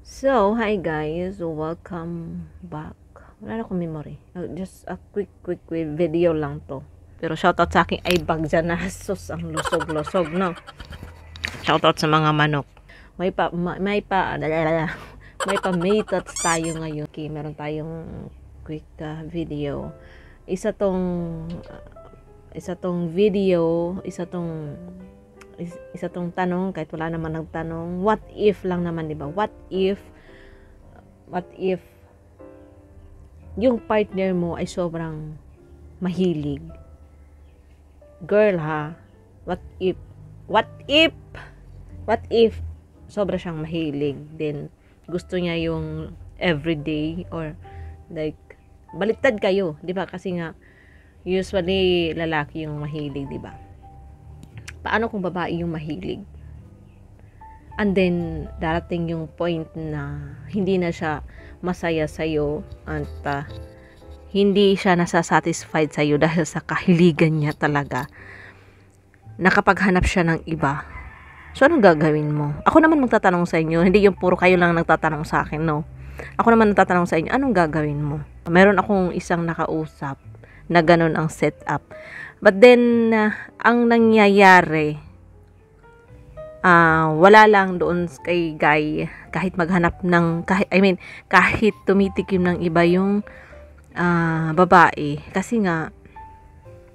So, hi guys, welcome back. Wala na akong memory. Just a quick video lang to. Pero shoutout sa aking ibag dyan na sus, ang lusog-lusog, no? Shoutout sa mga manok. May pa matats tayo ngayon. Okay, meron tayong quick video. Isa tong tanong, kahit wala naman nagtanong, what if lang naman, di ba? What if yung partner mo ay sobrang mahilig? Girl, ha? What if sobra siyang mahilig, then gusto niya yung everyday, or like baliktad kayo, di ba? Kasi nga usually lalaki yung mahilig, di ba? Paano kung babae yung mahilig? And then, darating yung point na hindi na siya masaya sa'yo at hindi siya nasasatisfied sa'yo dahil sa kahiligan niya talaga. Nakapaghanap siya ng iba. So, anong gagawin mo? Ako naman magtatanong sa inyo. Hindi yung puro kayo lang nagtatanong sa akin, no? Ako naman nagtatanong sa inyo, anong gagawin mo? Meron akong isang nakausap na ganun ang setup. But then, ang nangyayari, wala lang doon kay guy, kahit maghanap ng, kahit tumitikim ng iba yung babae. Kasi nga,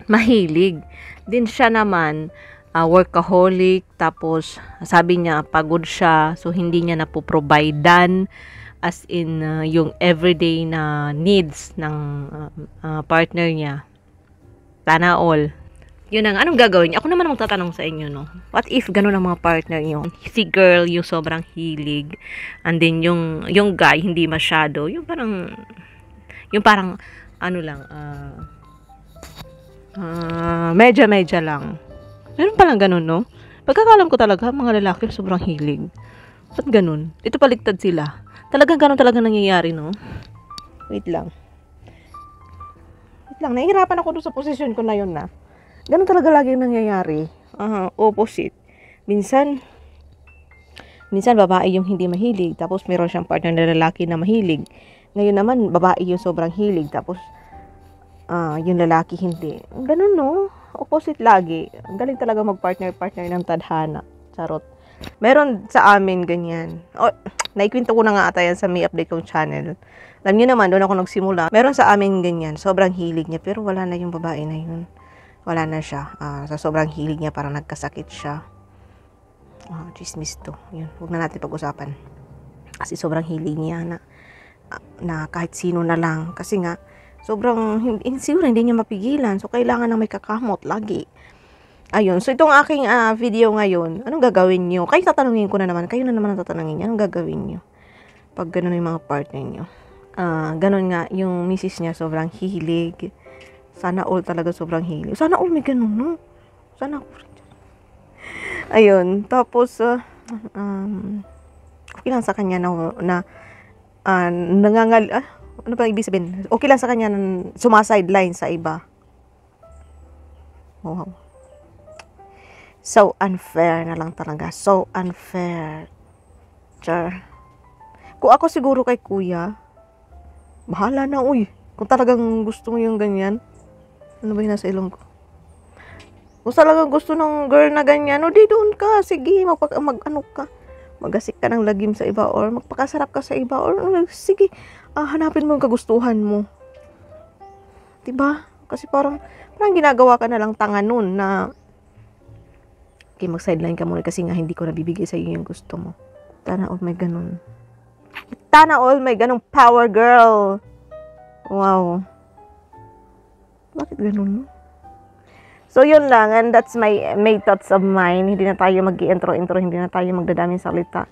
mahilig. Din siya naman, workaholic, tapos sabi niya, pagod siya, so hindi niya napoprovidean, as in, yung everyday na needs ng partner niya. Sana all. Yun ang anong gagawin niyo? Ako naman magtatanong sa inyo, no? What if ganun ang mga partner niyo? Si girl yung sobrang hilig, and then yung guy hindi masyado, yung parang ano lang, medya lang. Meron palang ganun, no? Pagkakalam ko talaga, mga lalaki sobrang hilig. Ba't ganun? Ito paliktad sila. Talagang ganun talaga nangyayari, no? Wait lang, nahihirapan ako doon sa posisyon ko na yun, na. Ganun talaga lagi nangyayari. Opposite. Minsan babae yung hindi mahilig, tapos meron siyang partner na lalaki na mahilig. Ngayon naman, babae yung sobrang hilig, tapos yung lalaki hindi. Ganun, no? Opposite lagi. Ang galing talaga mag-partner ng tadhana. Charot. Meron sa amin ganyan. Naikwento ko na nga ata yan sa may update kong channel. Alam niyo naman, doon ako nagsimula. Meron sa amin ganyan. Sobrang hilig niya, pero wala na yung babae na yun. Wala na siya. Sa sobrang hilig niya, parang nagkasakit siya. Chismis to. Yun, huwag na natin pag-usapan. Kasi sobrang hilig niya na kahit sino na lang. Kasi nga, sobrang siguro hindi niya mapigilan. So, kailangan na may kakamot lagi. Ayun. So, itong aking video ngayon, anong gagawin niyo? Kayo tatanungin ko na naman. Kayo na naman ang tatanungin niyo. Anong gagawin niyo pag ganun yung mga partner niyo? Ganun nga, yung misis niya sobrang hilig. Sana all talaga sobrang hilig. Sana all may ganun, no? Sana all. Ayun. Tapos, okay lang sa kanya na ano pa ibig sabihin? Okay lang sa kanya na sumasideline sa iba. Wow. So unfair na lang talaga. So unfair. Char. Kung ako siguro kay kuya, bahala na, uy. Kung talagang gusto mo yung ganyan. Ano ba yung nasa ilong ko? Kung talagang gusto ng girl na ganyan, o di doon ka. Sige, magasik ka ng lagim sa iba, or magpakasarap ka sa iba, or sige, hanapin mo yung kagustuhan mo. Diba? Kasi parang ginagawa ka na lang tanga nun na okay, mag-sideline ka muna kasi nga hindi ko nabibigay sa iyo yung gusto mo. Tana all may ganun. Tana all may ganung power, girl. Wow. Bakit ganun, no? So, yun lang. And that's my thoughts of mine. Hindi na tayo mag-i-intro. Hindi na tayo magdadaming salita.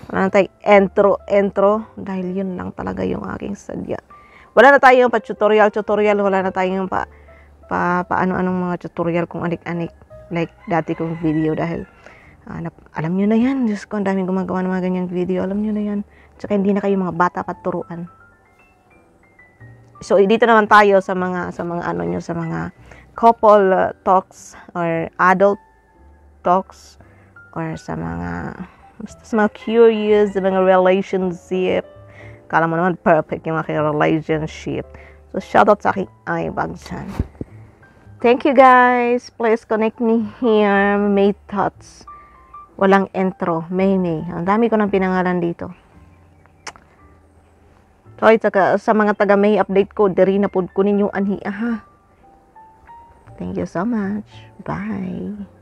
Wala na tayo intro. Dahil yun lang talaga yung aking sadya. Wala na tayong pa-tutorial. Wala na tayong paano-anong mga tutorial kung anik-anik. Like dati kong video. Dahil, alam nyo na yan. Diyos ko, ang daming gumagawa ng mga ganyang video. Alam nyo na yan. Tsaka hindi na kayo mga bata paturuan. So, dito naman tayo sa mga couple talks or adult talks or sa mga Basta sa mga curious sa mga relationship. Kala mo naman perfect yung aking relationship. So, shoutout sa aking eyebag dyan. Thank you guys. Please connect me here. May thoughts. Walang intro. Mayne. Ang dami ko ng pinangalan dito. So, sa mga taga may update ko, diri na po ko ninyo anhi. Aha. Thank you so much. Bye.